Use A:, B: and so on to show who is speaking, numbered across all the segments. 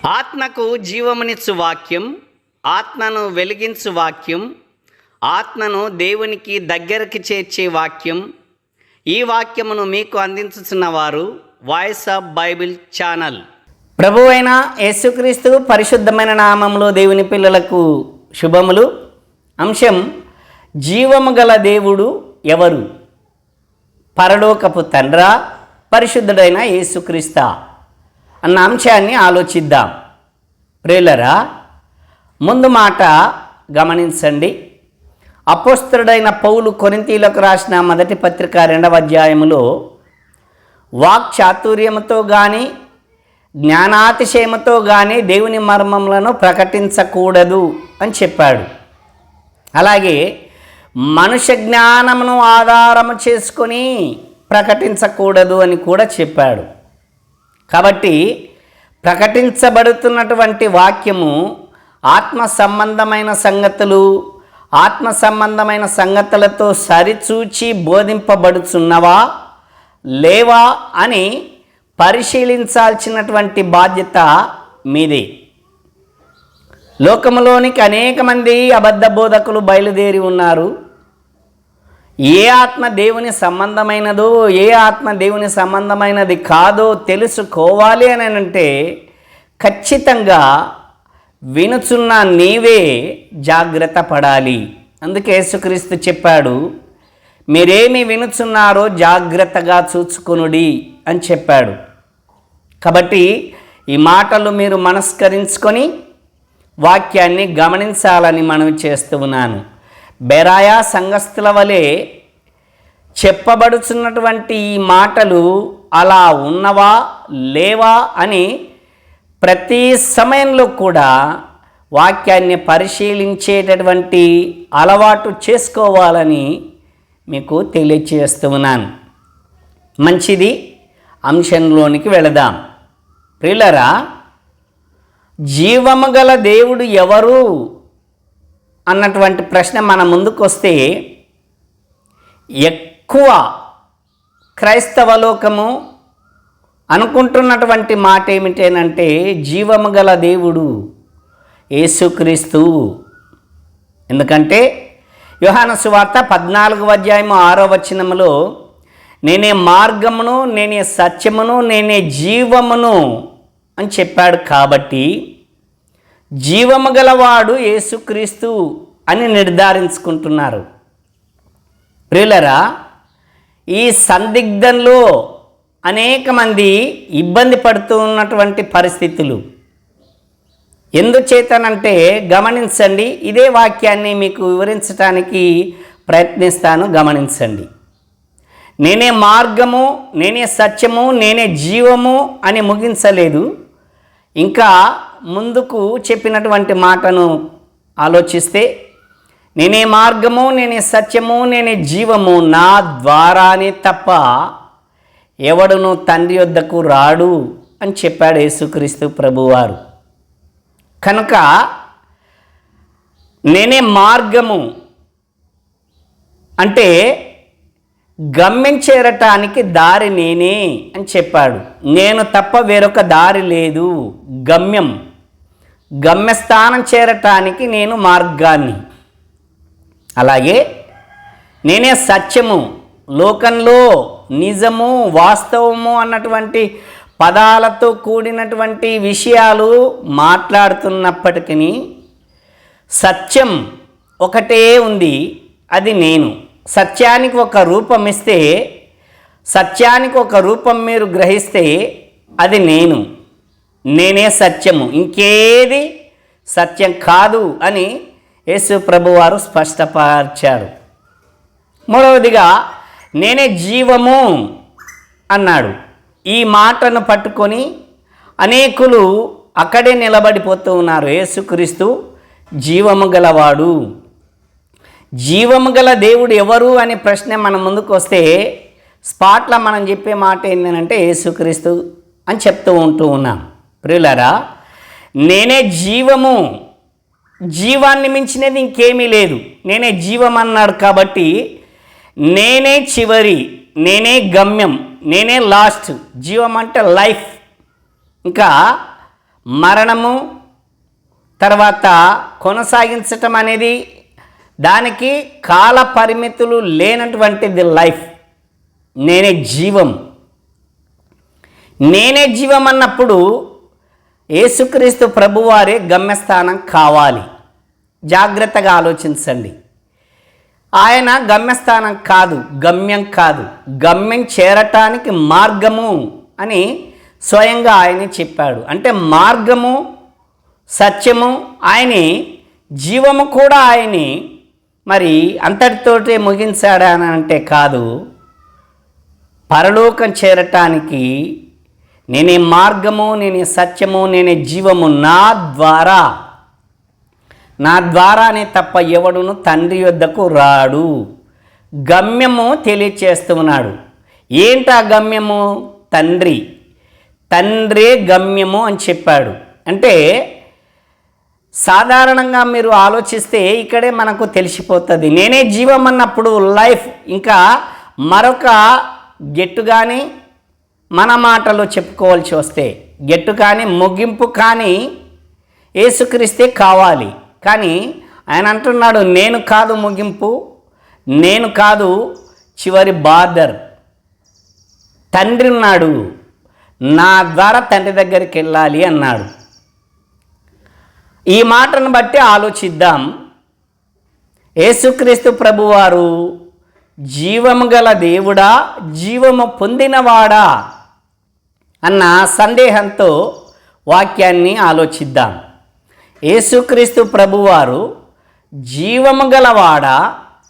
A: ఆత్మకు జీవమునిచ్చు వాక్యం, ఆత్మను వెలిగించు వాక్యం, ఆత్మను దేవునికి దగ్గరికి చేర్చే వాక్యం. ఈ వాక్యమును మీకు అందించుతున్న వారు వాయిస్ ఆఫ్ బైబిల్ ఛానల్. ప్రభు అయిన యేసుక్రీస్తు పరిశుద్ధమైన నామములో దేవుని పిల్లలకు శుభములు. అంశం: జీవము గల దేవుడు ఎవరు? పరలోకపు తండ్రా, పరిశుద్ధుడైన యేసుక్రీస్తా అన్న అంశాన్ని ఆలోచిద్దాం. ప్రియులరా, ముందు మాట గమనించండి. అపోస్తలుడైన పౌలు కొరింథీయులకు రాసిన మొదటి పత్రిక 2వ అధ్యాయములో వాక్చాతుర్యముతో కానీ జ్ఞానాతిశయముతో కానీ దేవుని మర్మములను ప్రకటించకూడదు అని చెప్పాడు. అలాగే మనుష్య జ్ఞానమును ఆధారము చేసుకొని ప్రకటించకూడదు అని కూడా చెప్పాడు. కాబట్టి ప్రకటించబడుతున్నటువంటి వాక్యము ఆత్మ సంబంధమైన సంగతులు, ఆత్మ సంబంధమైన సంగతులతో సరిచూచి బోధింపబడుచున్నవా లేవా అని పరిశీలించాల్సినటువంటి బాధ్యత మీదే. లోకములోనికి అనేక మంది అబద్ధ బోధకులు బయలుదేరి ఉన్నారు. ఏ ఆత్మ దేవుని సంబంధమైనదో, ఏ ఆత్మ దేవుని సంబంధమైనది కాదో తెలుసుకోవాలి అని అంటే ఖచ్చితంగా వినుచున్న నీవే జాగ్రత్త పడాలి. అందుకే యేసుక్రీస్తు చెప్పాడు, మీరేమి వినుచున్నారో జాగ్రత్తగా చూచుకొనుడి అని చెప్పాడు. కాబట్టి ఈ మాటలు మీరు మనస్కరించుకొని వాక్యాన్ని గమనించాలని మనవి చేస్తూ ఉన్నాను. బెరాయా సంఘస్థుల వలె చెప్పబడుచున్నటువంటి ఈ మాటలు అలా ఉన్నవా లేవా అని ప్రతి సమయంలో కూడా వాక్యాన్ని పరిశీలించేటటువంటి అలవాటు చేసుకోవాలని మీకు తెలియచేస్తూ ఉన్నాను. మంచిది, అంశంలోనికి వెళదాం. ప్రియులరా, జీవము గల దేవుడు ఎవరు అన్నటువంటి ప్రశ్న మన ముందుకు వస్తే ఎక్కువ క్రైస్తవ లోకము అనుకుంటున్నటువంటి మాట ఏమిటేనంటే జీవము గల దేవుడు యేసుక్రీస్తు. ఎందుకంటే యోహాను సువార్త 14వ అధ్యాయము 6వ వచనములో నేనే మార్గమును, నేనే సత్యమును, నేనే జీవమును అని చెప్పాడు. కాబట్టి జీవము గలవాడు యేసుక్రీస్తు అని నిర్ధారించుకుంటున్నారు. ప్రియులరా, ఈ సందిగ్ధంలో అనేక మంది ఇబ్బంది పడుతూ ఉన్నటువంటి పరిస్థితులు ఎందుచేతనంటే గమనించండి. ఇదే వాక్యాన్ని మీకు వివరించడానికి ప్రయత్నిస్తాను. గమనించండి. నేనే మార్గము, నేనే సత్యము, నేనే జీవము అని ముగించలేదు. ఇంకా ముందుకు చెప్పినటువంటి మాటను ఆలోచిస్తే నేనే మార్గము, నేనే సత్యము, నేనే జీవము, నా ద్వారానే తప్ప ఎవడును తండ్రి యొద్దకు రాడు అని చెప్పాడు యేసుక్రీస్తు ప్రభువారు. కనుక నేనే మార్గము అంటే గమ్యం చేరటానికి దారి నేనే అని చెప్పాడు. నేను తప్ప వేరొక దారి లేదు. గమ్యస్థానం చేరటానికి నేను మార్గాన్ని. అలాగే నేనే సత్యము, లోకంలో నిజము, వాస్తవము అన్నటువంటి పదాలతో కూడినటువంటి విషయాలు మాట్లాడుతున్నప్పటికీ సత్యం ఒకటే ఉంది, అది నేను. సత్యానికి ఒక రూపం ఇస్తే, సత్యానికి ఒక రూపం మీరు గ్రహిస్తే అది నేను. నేనే సత్యము, ఇంకేది సత్యం కాదు అని యేసు ప్రభువారు స్పష్టపరిచారు. మూడవదిగా నేనే జీవము అన్నాడు. ఈ మాటను పట్టుకొని అనేకులు అక్కడే నిలబడిపోతూ ఉన్నారు. యేసుక్రీస్తు జీవము గలవాడు, జీవము గల దేవుడు ఎవరు అనే ప్రశ్న మన ముందుకు వస్తే స్పాట్లో మనం చెప్పే మాట ఏంటంటే యేసుక్రీస్తు అని చెప్తూ ఉన్నాం. ప్రియులారా, నేనే జీవము, జీవాన్ని మించినది ఇంకేమీ లేదు. నేనే జీవం అన్నాడు కాబట్టి నేనే చివరి, నేనే గమ్యం, నేనే లాస్ట్. జీవం అంటే లైఫ్. ఇంకా మరణము తర్వాత కొనసాగించటం అనేది దానికి కాల పరిమితులు లేనటువంటిది లైఫ్. నేనే జీవం. నేనే జీవం అన్నప్పుడు యేసుక్రీస్తు ప్రభువారే గమ్యస్థానం కావాలి. జాగ్రత్తగా ఆలోచించండి. ఆయన గమ్యస్థానం కాదు, గమ్యం కాదు, గమ్యం చేరటానికి మార్గము అని స్వయంగా ఆయనే చెప్పాడు. అంటే మార్గము, సత్యము ఆయనే, జీవము కూడా ఆయనే. మరి అంతటితోటే ముగించాడని అంటే కాదు. పరలోకం చేరటానికి నేనే మార్గము, నేనే సత్యము, నేనే జీవము, నా ద్వారానే తప్ప ఎవడును తండ్రి యొద్దకు రాడు. గమ్యము తెలియచేస్తున్నాడు. ఏంటా గమ్యము? తండ్రే గమ్యము అని చెప్పాడు. అంటే సాధారణంగా మీరు ఆలోచిస్తే ఇక్కడే మనకు తెలిసిపోతుంది. నేనే జీవం అన్నప్పుడు లైఫ్ ఇంకా మరొక గెట్టు కానీ మన మాటలో చెప్పుకోవాల్సి వస్తే గెట్టు కానీ ముగింపు కానీ యేసుక్రీస్తే కావాలి. కానీ ఆయన అంటున్నాడు, నేను కాదు ముగింపు, నేను కాదు చివరి బార్డర్, తండ్రి ఉన్నాడు, నా ద్వారా తండ్రి దగ్గరికి వెళ్ళాలి అన్నాడు. ఈ మాటను బట్టి ఆలోచిద్దాం. యేసుక్రీస్తు ప్రభువారు జీవము గల దేవుడా, జీవము పొందినవాడా అన్న సందేహంతో వాక్యాన్ని ఆలోచిద్దాం. యేసుక్రీస్తు ప్రభువారు జీవము గలవాడా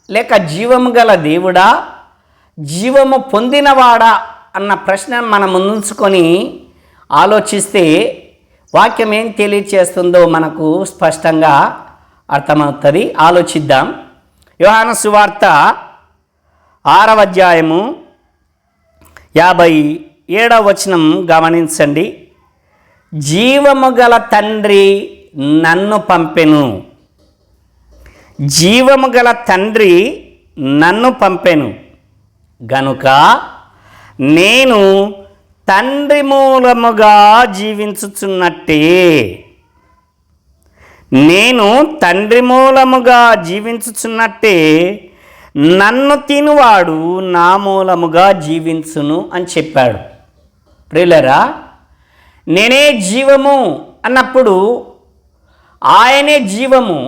A: లేక జీవము గల దేవుడా, జీవము పొందినవాడా అన్న ప్రశ్న మనం ముందుంచుకొని ఆలోచిస్తే వాక్యం ఏం తెలియచేస్తుందో మనకు స్పష్టంగా అర్థమవుతుంది. ఆలోచిద్దాం. యోహాను సువార్త 6వ అధ్యాయము 57వ వచనం గమనించండి. జీవము గల తండ్రి నన్ను పంపెను, జీవము గల తండ్రి నన్ను పంపెను గనుక నేను తండ్రి మూలముగా జీవించుచున్నట్టే, నేను తండ్రి మూలముగా జీవించుచున్నట్టే నన్ను తినువాడు నా మూలముగా జీవించును అని చెప్పాడు. ప్రియులారా, నేనే జీవము అన్నప్పుడు ఆయనే జీవము.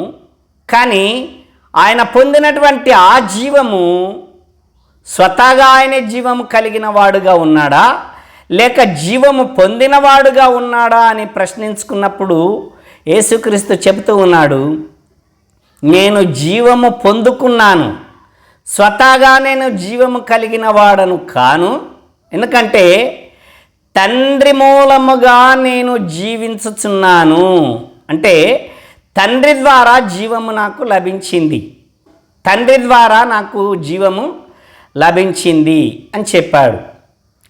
A: కానీ ఆయన పొందినటువంటి ఆ జీవము స్వతహాగా ఆయనే జీవము కలిగిన వాడుగా ఉన్నాడా లేక జీవము పొందినవాడుగా ఉన్నాడా అని ప్రశ్నించుకున్నప్పుడు యేసుక్రీస్తు చెబుతూ ఉన్నాడు, నేను జీవము పొందుకున్నాను, స్వతహాగా నేను జీవము కలిగిన వాడను కాను. ఎందుకంటే తండ్రి మూలముగా నేను జీవించుచున్నాను. అంటే తండ్రి ద్వారా జీవము నాకు లభించింది, తండ్రి ద్వారా నాకు జీవము లభించింది అని చెప్పాడు.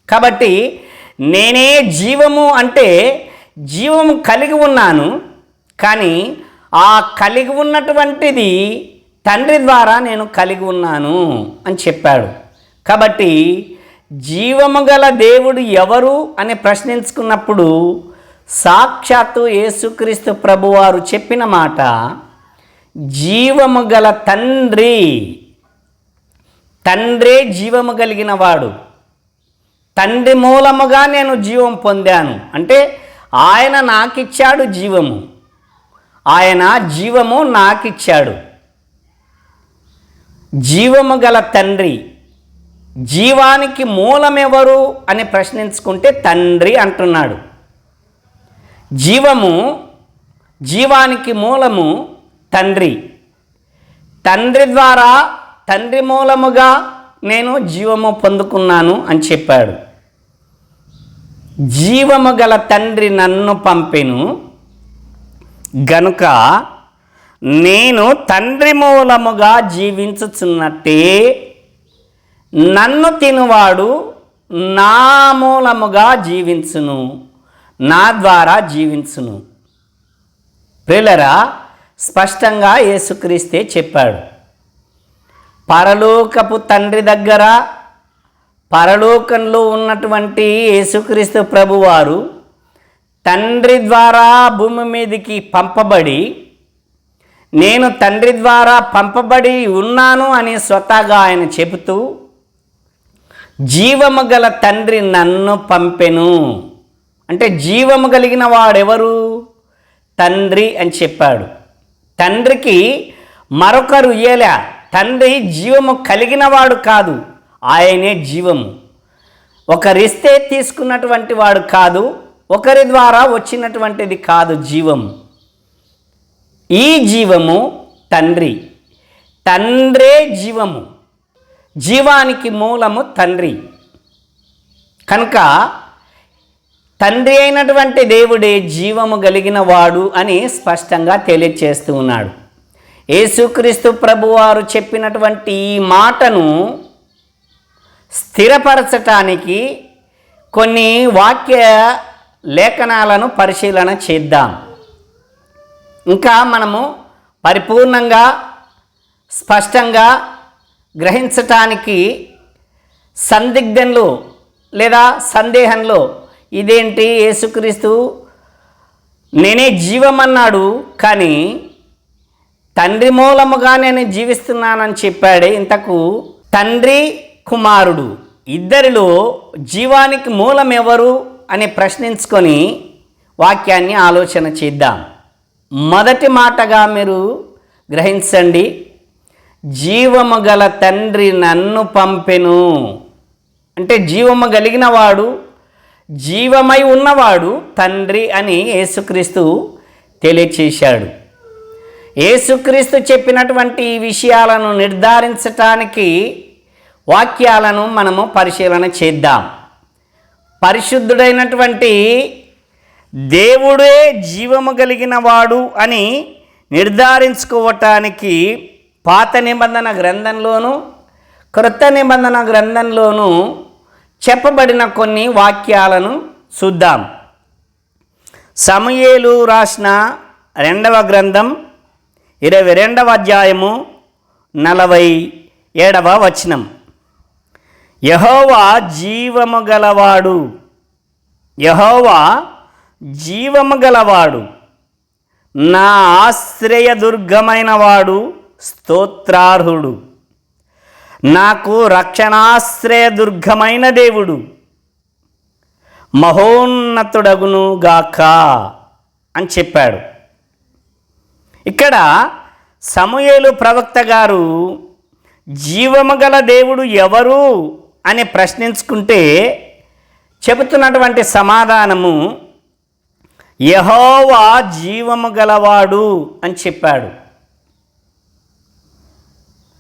A: కాబట్టి నేనే జీవము అంటే జీవము కలిగి ఉన్నాను, కానీ ఆ కలిగి ఉన్నటువంటిది తండ్రి ద్వారా నేను కలిగి ఉన్నాను అని చెప్పాడు. కాబట్టి జీవము గల దేవుడు ఎవరు అని ప్రశ్నించుకున్నప్పుడు సాక్షాత్తు యేసుక్రీస్తు ప్రభువారు చెప్పిన మాట, జీవము గల తండ్రి, తండ్రే జీవము కలిగిన వాడు, తండ్రి మూలముగా నేను జీవం పొందాను. అంటే ఆయన నాకిచ్చాడు జీవము, ఆయన జీవము నాకిచ్చాడు. జీవము గల తండ్రి, జీవానికి మూలమెవరు అని ప్రశ్నించుకుంటే తండ్రి అంటున్నాడు. జీవానికి మూలము తండ్రి, తండ్రి ద్వారా తండ్రి మూలముగా నేను జీవము పొందుకున్నాను అని చెప్పాడు. జీవము గల తండ్రి నన్ను పంపెను గనుక నేను తండ్రి మూలముగా జీవించుచున్నట్టే నన్ను తినువాడు నా మూలముగా జీవించును, నా ద్వారా జీవించును. ప్రియులారా, స్పష్టంగా యేసుక్రీస్తే చెప్పాడు. పరలోకపు తండ్రి దగ్గర, పరలోకంలో ఉన్నటువంటి యేసుక్రీస్తు ప్రభువారు తండ్రి ద్వారా భూమి మీదకి పంపబడి, నేను తండ్రి ద్వారా పంపబడి ఉన్నాను అని స్వతహాగా ఆయన చెబుతూ, జీవము గల తండ్రి నన్ను పంపెను అంటే జీవము కలిగిన వాడెవరు? తండ్రి అని చెప్పాడు. తండ్రికి మరొకరు ఇయ్యలే. తండ్రి జీవము కలిగిన వాడు కాదు, ఆయనే జీవము. ఒకరిస్తే తీసుకున్నటువంటి వాడు కాదు, ఒకరి ద్వారా వచ్చినటువంటిది కాదు జీవము. ఈ జీవము తండ్రి, తండ్రే జీవము, జీవానికి మూలము తండ్రి. కనుక తండ్రి అయినటువంటి దేవుడే జీవము కలిగిన వాడు అని స్పష్టంగా తెలియచేస్తూ ఉన్నాడు. యేసుక్రీస్తు ప్రభువారు చెప్పినటువంటి ఈ మాటను స్థిరపరచటానికి కొన్ని వాక్య లేఖనాలను పరిశీలన చేద్దాం. ఇంకా మనము పరిపూర్ణంగా స్పష్టంగా గ్రహించటానికి సందిగ్ధంలో లేదా సందేహంలో, ఇదేంటి యేసుక్రీస్తు నేనే జీవమన్నాడు కానీ తండ్రి మూలముగా నేను జీవిస్తున్నానని చెప్పాడే, ఇంతకు తండ్రి కుమారుడు ఇద్దరిలో జీవానికి మూలం ఎవరు అని ప్రశ్నించుకొని వాక్యాన్ని ఆలోచన చేద్దాం. మొదటి మాటగా మీరు గ్రహించండి, జీవము గల తండ్రి నన్ను పంపెను అంటే జీవము కలిగిన వాడు, జీవమై ఉన్నవాడు తండ్రి అని యేసుక్రీస్తు తెలియచేశాడు. యేసుక్రీస్తు చెప్పినటువంటి ఈ విషయాలను నిర్ధారించటానికి వాక్యాలను మనము పరిశీలన చేద్దాం. పరిశుద్ధుడైనటువంటి దేవుడే జీవము కలిగిన వాడు అని నిర్ధారించుకోవటానికి పాత నిబంధన గ్రంథంలోనూ క్రొత్త నిబంధన గ్రంథంలోనూ చెప్పబడిన కొన్ని వాక్యాలను చూద్దాం. సమూయేలు రాసిన 2వ గ్రంథం 22వ అధ్యాయము 47వ వచనం. యెహోవా జీవము గలవాడు, యెహోవా జీవము గలవాడు, నా ఆశ్రయదుర్గమైన వాడు స్తోత్రార్హుడు, నాకు రక్షణాశ్రయదుర్గమైన దేవుడు మహోన్నతుడగును గాక అని చెప్పాడు. ఇక్కడ సమూయేలు ప్రవక్త గారు జీవము గల దేవుడు ఎవరు అని ప్రశ్నించుకుంటే చెబుతున్నటువంటి సమాధానము యెహోవా జీవము గలవాడు అని చెప్పాడు.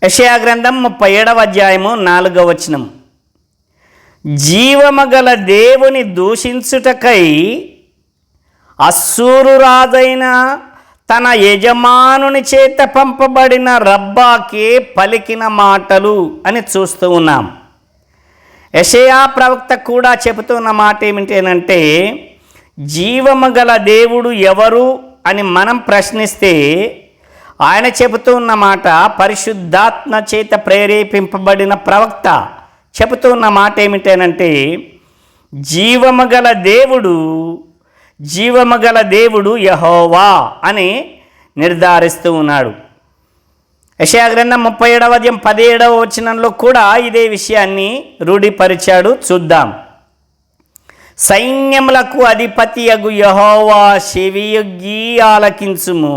A: యెషయా గ్రంథం 37వ అధ్యాయము 4వ వచనం. జీవము గల దేవుని దూషించుటకై అశ్షూరు రాజైన తన యజమానుని చేత పంపబడిన రబ్బాకే పలికిన మాటలు అని చూస్తూ ఉన్నాం. యెషయా ప్రవక్త కూడా చెబుతున్న మాట ఏమిటంటే, జీవము గల దేవుడు ఎవరు అని మనం ప్రశ్నిస్తే ఆయన చెబుతున్న మాట, పరిశుద్ధాత్మ చేత ప్రేరేపింపబడిన ప్రవక్త చెబుతున్న మాట ఏమిటంటే, జీవము గల దేవుడు యెహోవా అని నిర్ధారిస్తూ ఉన్నాడు. యెషయా గ్రంథం 37వ అధ్యాయం 17వ వచనంలో కూడా ఇదే విషయాన్ని రూఢిపరిచాడు. చూద్దాం. సైన్యములకు అధిపతియగు యెహోవా చెవియొగ్గి ఆలకించుము,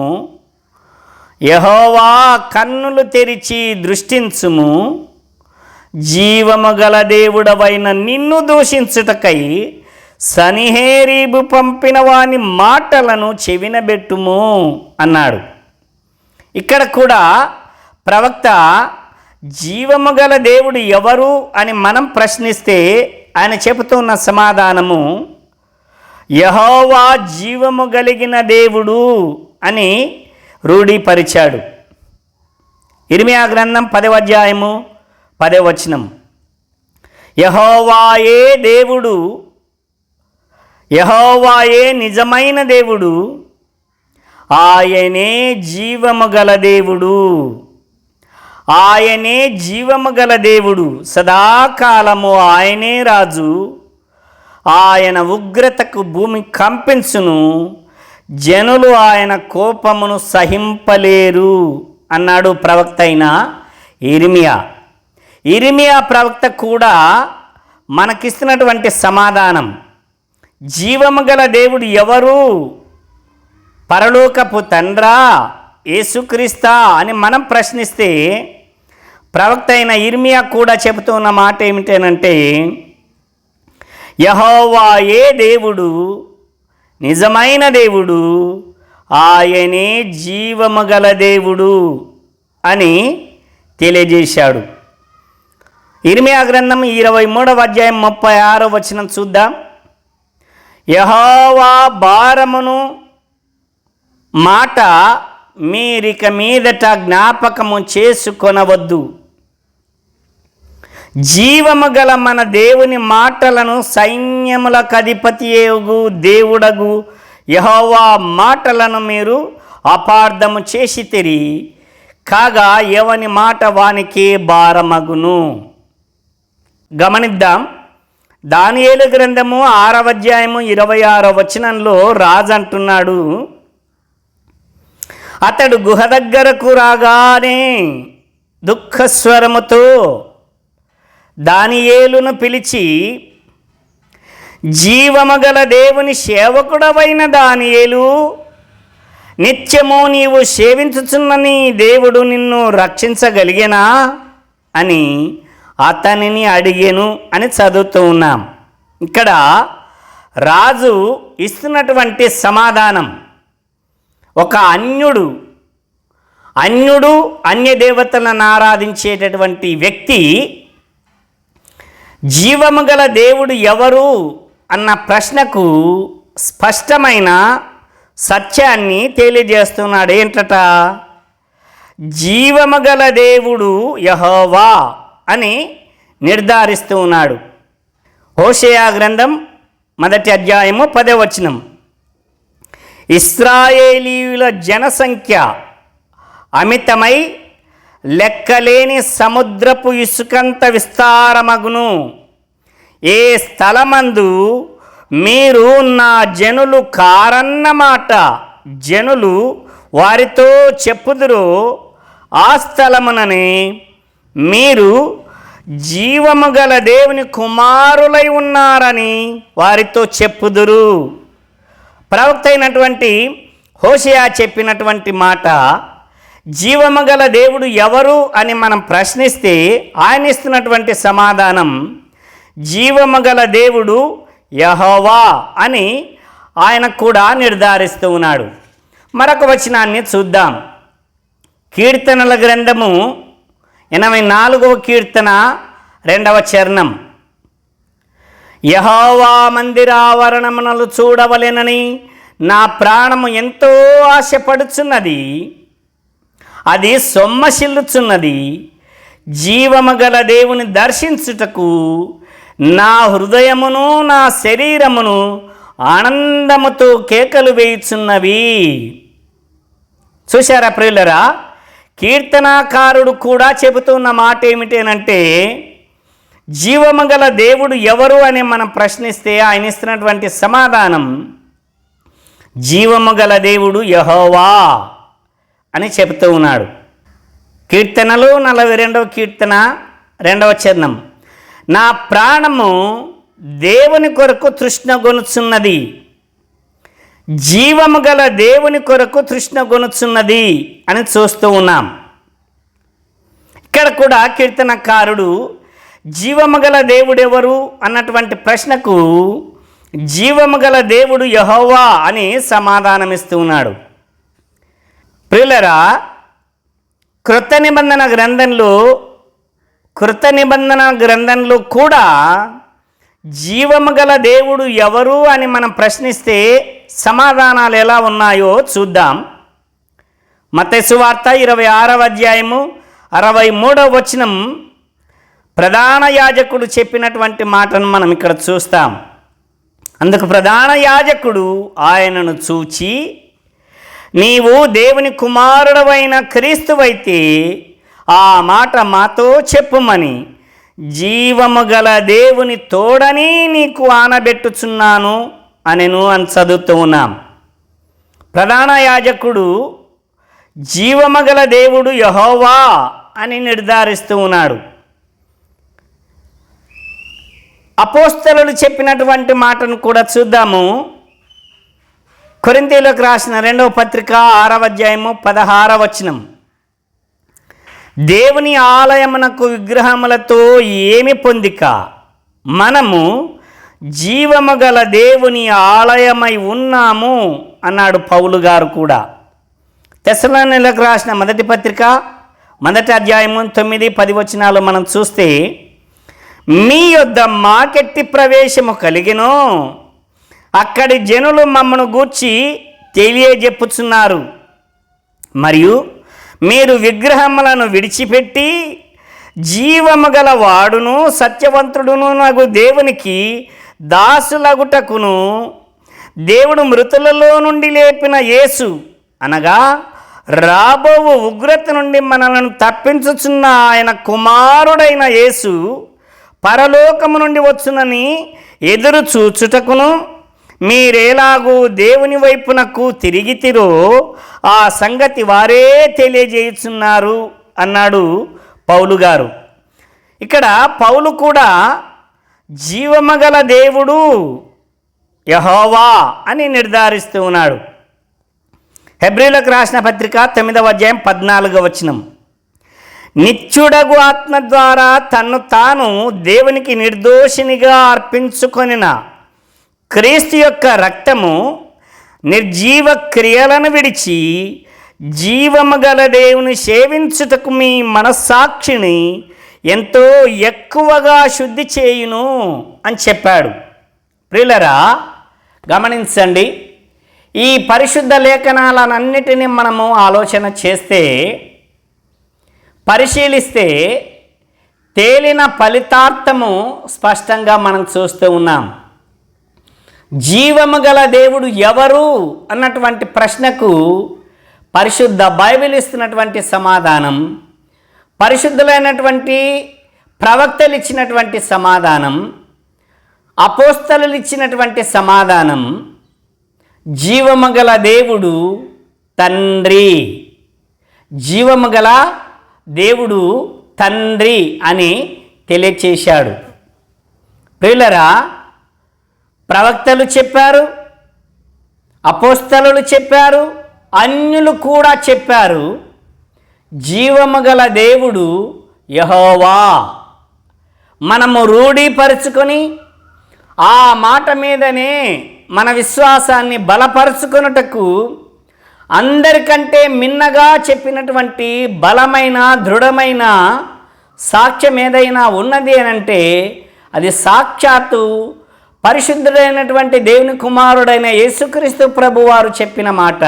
A: యెహోవా కన్నులు తెరిచి దృష్టించుము, జీవము గల దేవుడవైన నిన్ను దూషించుటకై సన్హెరీబు పంపిన వాని మాటలను చెవినబెట్టుము అన్నాడు. ఇక్కడ కూడా ప్రవక్త జీవము గల దేవుడు ఎవరు అని మనం ప్రశ్నిస్తే ఆయన చెబుతున్న సమాధానము యెహోవా జీవము కలిగిన దేవుడు అని రూఢీపరిచాడు. ఇర్మియా గ్రంథం 10వ అధ్యాయము 10వ వచనం. యెహోవాయే దేవుడు, యెహోవాయే నిజమైన దేవుడు, ఆయనే జీవము గల దేవుడు, ఆయనే జీవము గల దేవుడు, సదాకాలము ఆయనే రాజు, ఆయన ఉగ్రతకు భూమి కంపించును, జనులు ఆయన కోపమును సహింపలేరు అన్నాడు ప్రవక్త అయిన ఇర్మియా. ఇర్మియా ప్రవక్త కూడా మనకిస్తున్నటువంటి సమాధానం, జీవము గల దేవుడు ఎవరు? పరలోకపు తండ్రా, యేసుక్రీస్తా అని మనం ప్రశ్నిస్తే ప్రవక్త అయిన ఇర్మియా కూడా చెబుతున్న మాట ఏమిటనంటే, యెహోవాయే దేవుడు, నిజమైన దేవుడు, ఆయనే జీవము గల దేవుడు అని తెలియజేశాడు. ఇర్మియా గ్రంథం 23వ అధ్యాయం 36వ వచనం చూద్దాం. యెహోవా భారమును మాట మీరిక మీదట జ్ఞాపకము చేసుకొనవద్దు. జీవము గల మన దేవుని మాటలను సైన్యములకు అధిపతియేగు దేవుడగు యెహోవా మాటలను మీరు అపార్థము చేసితిరి, కాగా ఎవని మాట వానికే భారమగును. గమనిద్దాం. దానియేలు గ్రంథము 6వ అధ్యాయము 26వ వచనంలో రాజు అంటున్నాడు, అతడు గుహ దగ్గరకు రాగానే దుఃఖస్వరముతో దానియేలును పిలిచి, జీవము గల దేవుని సేవకుడవైన దానియేలు, నిత్యము నీవు సేవించుచున్న నీ దేవుడు నిన్ను రక్షించగలిగేనా అని అతనిని అడిగెను అని చదువుతూ ఉన్నాం. ఇక్కడ రాజు ఇస్తున్నటువంటి సమాధానం, ఒక అన్యుడు అన్య దేవతలను ఆరాధించేటటువంటి వ్యక్తి జీవము గల దేవుడు ఎవరు అన్న ప్రశ్నకు స్పష్టమైన సత్యాన్ని తెలియజేస్తున్నాడు. ఏంటట? జీవము గల దేవుడు యెహోవా అని నిర్ధారిస్తూ ఉన్నాడు. హోషేయ గ్రంథం 1వ అధ్యాయము 10వ వచనం, ఇశ్రాయేలీయుల జనసంఖ్య అమితమై లెక్కలేని సముద్రపు ఇసుకంత విస్తారమగును. ఏ స్థలమందు మీరు నా జనులు కారన్నమాట జనులు వారితో చెప్పుదురో ఆ స్థలముననే మీరు జీవము గల దేవుని కుమారులై ఉన్నారని వారితో చెప్పుదురు. ప్రవక్త అయినటువంటి హోషేయ చెప్పినటువంటి మాట, జీవము గల దేవుడు ఎవరు అని మనం ప్రశ్నిస్తే ఆయన ఇస్తున్నటువంటి సమాధానం, జీవము గల దేవుడు యెహోవా అని ఆయన కూడా నిర్ధారిస్తూ ఉన్నాడు. మరొక వచనాన్ని చూద్దాం. కీర్తనల గ్రంథము 84వ కీర్తన 2వ చరణం, యెహోవా మందిరావరణమునలు చూడవలెనని నా ప్రాణము ఎంతో ఆశపడుచున్నది, అది సొమ్మసిల్లుచున్నది. జీవము గల దేవుని దర్శించుటకు నా హృదయమును నా శరీరమును ఆనందముతో కేకలు వేయుచున్నవి. చూశారా ప్రియులరా? కీర్తనాకారుడు కూడా చెబుతున్న మాట ఏమిటేనంటే, జీవము గల దేవుడు ఎవరు అని మనం ప్రశ్నిస్తే ఆయన ఇస్తున్నటువంటి సమాధానం, జీవము గల దేవుడు యెహోవా అని చెబుతూ ఉన్నాడు. కీర్తనలు 42వ కీర్తన 2వ చరణం, నా ప్రాణము దేవుని కొరకు తృష్ణగొనుచున్నది, జీవము గల దేవుని కొరకు తృష్ణగొనుచున్నది అని చూస్తూ ఉన్నాం. ఇక్కడ కూడా కీర్తనకారుడు జీవము గల దేవుడెవరు అన్నటువంటి ప్రశ్నకు జీవము గల దేవుడు యెహోవా అని సమాధానమిస్తూ ఉన్నాడు. ప్రియులరా, కృత నిబంధన గ్రంథంలో కూడా జీవము గల దేవుడు ఎవరు అని మనం ప్రశ్నిస్తే సమాధానాలు ఎలా ఉన్నాయో చూద్దాం. మత్తయి సువార్త 26వ అధ్యాయము 63వ వచనం ప్రధాన యాజకుడు చెప్పినటువంటి మాటను మనం ఇక్కడ చూస్తాం. అందుకు ప్రధాన యాజకుడు ఆయనను చూచి, నీవు దేవుని కుమారుడవైన క్రీస్తువైతే ఆ మాట మాతో చెప్పుమని జీవము గల దేవుని తోడని నీకు ఆనబెట్టుచున్నాను అనెను అని చదువుతూ ఉన్నాం. ప్రధాన యాజకుడు జీవము గల దేవుడు యెహోవా అని నిర్ధారిస్తూ ఉన్నాడు. అపోస్తలులు చెప్పినటువంటి మాటను కూడా చూద్దాము. కొరింథీయులకు రాసిన 2వ పత్రిక 6వ అధ్యాయము 16వ వచనం. దేవుని ఆలయమునకు విగ్రహములతో ఏమి పొందిక, మనము జీవము గల దేవుని ఆలయమై ఉన్నాము అన్నాడు పౌలు గారు కూడా. తెస్సలోనికీయులకు రాసిన 1వ పత్రిక 1వ అధ్యాయము 9-10 వచనాలు మనం చూస్తే, మీ యొద్ద మాకెట్టి ప్రవేశము కలిగెను, అక్కడి జనులు మమ్మను గూర్చి తెలియజెప్పుచున్నారు. మరియు మీరు విగ్రహములను విడిచిపెట్టి జీవము గల వాడును సత్యవంతుడును నగు దేవునికి దాసులగుటకును దేవుడు మృతులలో నుండి లేపిన యేసు అనగా రాబోవు ఉగ్రత నుండి మనలను తప్పించుచున్న ఆయన కుమారుడైన యేసు పరలోకము నుండి వచ్చునని ఎదురు చూచుటకును మీరేలాగూ దేవుని వైపునకు తిరిగితిరో ఆ సంగతి వారే తెలియజేయుచున్నారు అన్నాడు పౌలు గారు. ఇక్కడ పౌలు కూడా జీవము గల దేవుడు యెహోవా అని నిర్ధారిస్తూ ఉన్నాడు. హెబ్రీయులకు రాసిన పత్రిక 9వ అధ్యాయం 14వ వచనం. నిత్యుడగు ఆత్మ ద్వారా తన్ను తాను దేవునికి నిర్దోషినిగా అర్పించుకొనిన క్రీస్తు యొక్క రక్తము నిర్జీవ క్రియలను విడిచి జీవము గల దేవుని సేవించుటకు మీ మనస్సాక్షిని ఎంతో ఎక్కువగా శుద్ధి చేయును అని చెప్పాడు. ప్రియులరా, గమనించండి, ఈ పరిశుద్ధ లేఖనాలన్నిటినీ మనము ఆలోచన చేస్తే, పరిశీలిస్తే తేలిన ఫలితార్థము స్పష్టంగా మనం చూస్తూ ఉన్నాం. జీవము గల దేవుడు ఎవరు అన్నటువంటి ప్రశ్నకు పరిశుద్ధ బైబిల్ ఇస్తున్నటువంటి సమాధానం, పరిశుద్ధులైనటువంటి ప్రవక్తలు ఇచ్చినటువంటి సమాధానం, అపోస్తలులు ఇచ్చినటువంటి సమాధానం, జీవము గల దేవుడు తండ్రి, జీవము గల దేవుడు తండ్రి అని తెలియచేశాడు. ప్రియులరా, ప్రవక్తలు చెప్పారు, అపోస్తలులు చెప్పారు, అన్యులు కూడా చెప్పారు, జీవము గల దేవుడు యెహోవా. మనము రూఢీపరుచుకొని ఆ మాట మీదనే మన విశ్వాసాన్ని బలపరుచుకొనుటకు అందరికంటే మిన్నగా చెప్పినటువంటి బలమైన దృఢమైన సాక్ష్యం ఏదైనా ఉన్నది అనంటే అది సాక్షాత్తు పరిశుద్ధుడైనటువంటి దేవుని కుమారుడైన యేసుక్రీస్తు ప్రభువారు చెప్పిన మాట.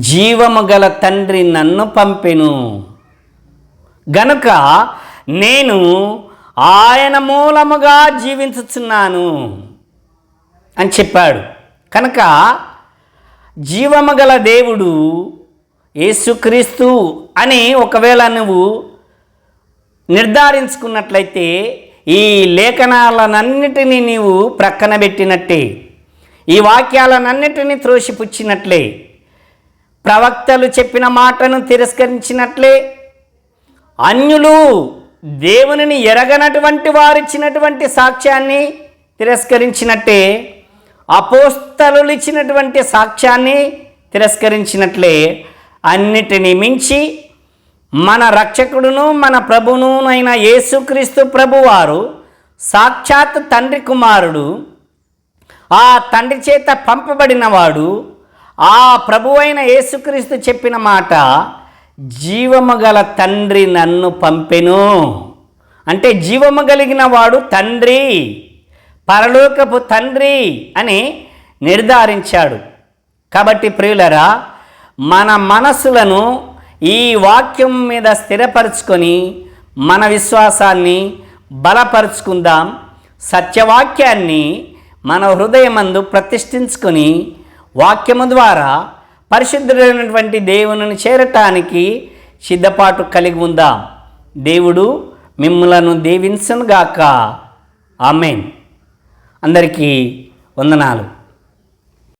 A: జీవము గల తండ్రి నన్ను పంపెను గనుక నేను ఆయన మూలముగా జీవించుచున్నాను అని చెప్పాడు. కనుక జీవము గల దేవుడు యేసుక్రీస్తు అని ఒకవేళ నువ్వు నిర్ధారించుకున్నట్లయితే ఈ లేఖనాలనన్నిటినీ నీవు ప్రక్కన పెట్టినట్టే, ఈ వాక్యాలనన్నిటినీ త్రోసిపుచ్చినట్లే, ప్రవక్తలు చెప్పిన మాటను తిరస్కరించినట్లే, అన్యులు దేవునిని ఎరగనటువంటి వారిచ్చినటువంటి సాక్ష్యాన్ని తిరస్కరించినట్టే, అపోస్తలులు ఇచ్చినటువంటి సాక్ష్యాన్ని తిరస్కరించినట్లే, అన్నిటినీ మించి మన రక్షకుడును మన ప్రభువును అయిన యేసుక్రీస్తు ప్రభువారు సాక్షాత్ తండ్రి కుమారుడు, ఆ తండ్రి చేత పంపబడినవాడు, ఆ ప్రభువైన యేసుక్రీస్తు చెప్పిన మాట, జీవము గల తండ్రి నన్ను పంపెను అంటే జీవము కలిగిన వాడు తండ్రి, పరలోకపు తండ్రి అని నిర్ధారించాడు. కాబట్టి ప్రియులరా, మన మనసులను ఈ వాక్యం మీద స్థిరపరచుకొని మన విశ్వాసాన్ని బలపరుచుకుందాం. సత్యవాక్యాన్ని మన హృదయమందు ప్రతిష్ఠించుకొని వాక్యము ద్వారా పరిశుద్ధుడైనటువంటి దేవునిని చేరటానికి సిద్ధపాటు కలిగి ఉందాం. దేవుడు మిమ్ములను దీవించును గాక. ఆమేన్. అందరికీ వందనాలు.